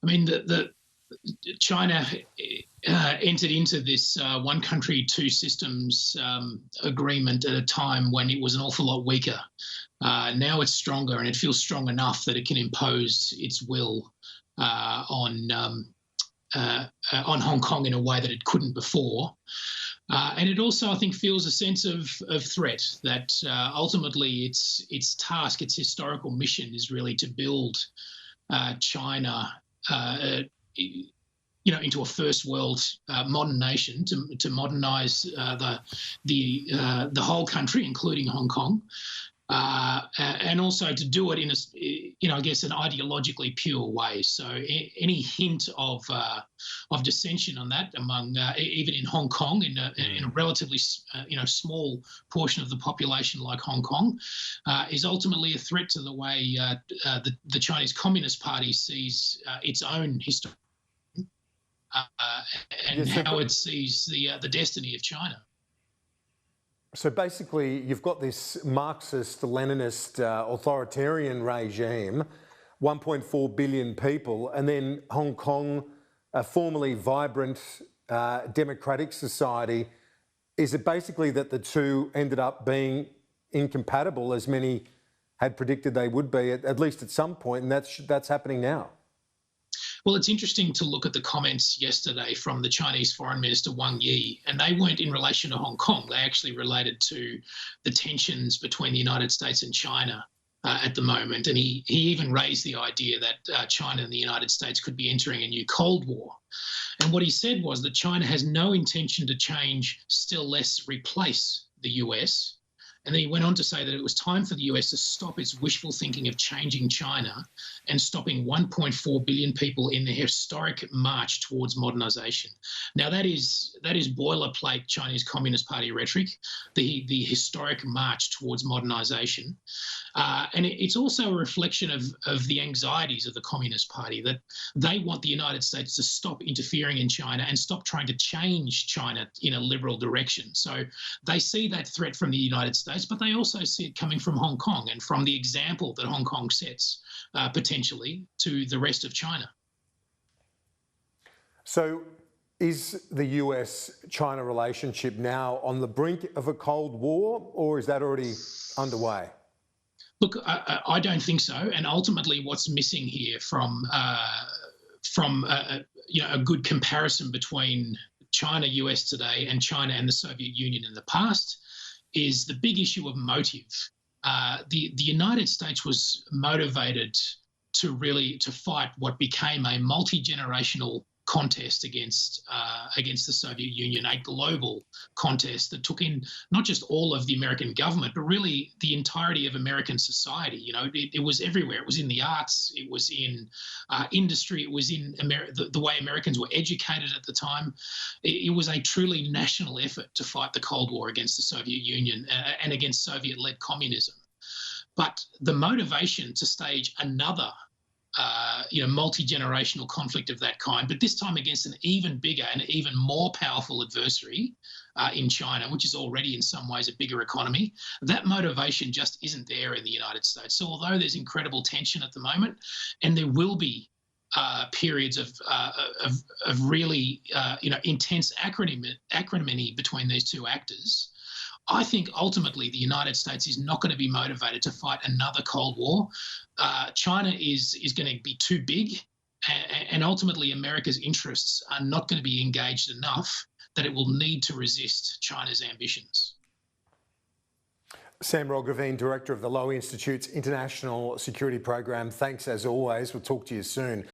I mean, China entered into this one country, two systems agreement at a time when it was an awful lot weaker. Now it's stronger, and it feels strong enough that it can impose its will on Hong Kong in a way that it couldn't before. And it also, I think, feels a sense of threat that ultimately its task, its historical mission is really to build China into a first world modern nation, to modernise the whole country, including Hong Kong, and also to do it in I guess an ideologically pure way. So any hint of dissension on that among even in Hong Kong, in a relatively small portion of the population like Hong Kong, is ultimately a threat to the way the Chinese Communist Party sees its own history. And how it sees the destiny of China. So basically, you've got this Marxist-Leninist authoritarian regime, 1.4 billion people, and then Hong Kong, a formerly vibrant democratic society. Is it basically that the two ended up being incompatible, as many had predicted they would be, at least at some point, and that's happening now? Well, it's interesting to look at the comments yesterday from the Chinese Foreign Minister Wang Yi, and they weren't in relation to Hong Kong. They actually related to the tensions between the United States and China at the moment. And he even raised the idea that China and the United States could be entering a new Cold War. And what he said was that China has no intention to change, still less replace the US. And then he went on to say that it was time for the US to stop its wishful thinking of changing China and stopping 1.4 billion people in their historic march towards modernisation. Now, that is boilerplate Chinese Communist Party rhetoric, the historic march towards modernisation. And it's also a reflection of the anxieties of the Communist Party, that they want the United States to stop interfering in China and stop trying to change China in a liberal direction. So they see that threat from the United States, but they also see it coming from Hong Kong and from the example that Hong Kong sets potentially to the rest of China. So is the US-China relationship now on the brink of a Cold War, or is that already underway? Look, I don't think so. And ultimately, what's missing here from a good comparison between China, US today, and China and the Soviet Union in the past is the big issue of motive. The United States was motivated to fight what became a multi-generational contest against the Soviet Union, a global contest that took in not just all of the American government, but really the entirety of American society. It was everywhere. It was in the arts, it was in industry, it was in the way Americans were educated at the time. It was a truly national effort to fight the Cold War against the Soviet Union and against Soviet-led communism. But the motivation to stage another multi-generational conflict of that kind, but this time against an even bigger and even more powerful adversary in China, which is already in some ways a bigger economy, that motivation just isn't there in the United States. So although there's incredible tension at the moment, and there will be periods of really intense acrimony between these two actors, I think ultimately the United States is not going to be motivated to fight another Cold War. China is going to be too big, and ultimately America's interests are not going to be engaged enough that it will need to resist China's ambitions. Sam Roggeveen, Director of the Lowy Institute's International Security Program, thanks as always. We'll talk to you soon.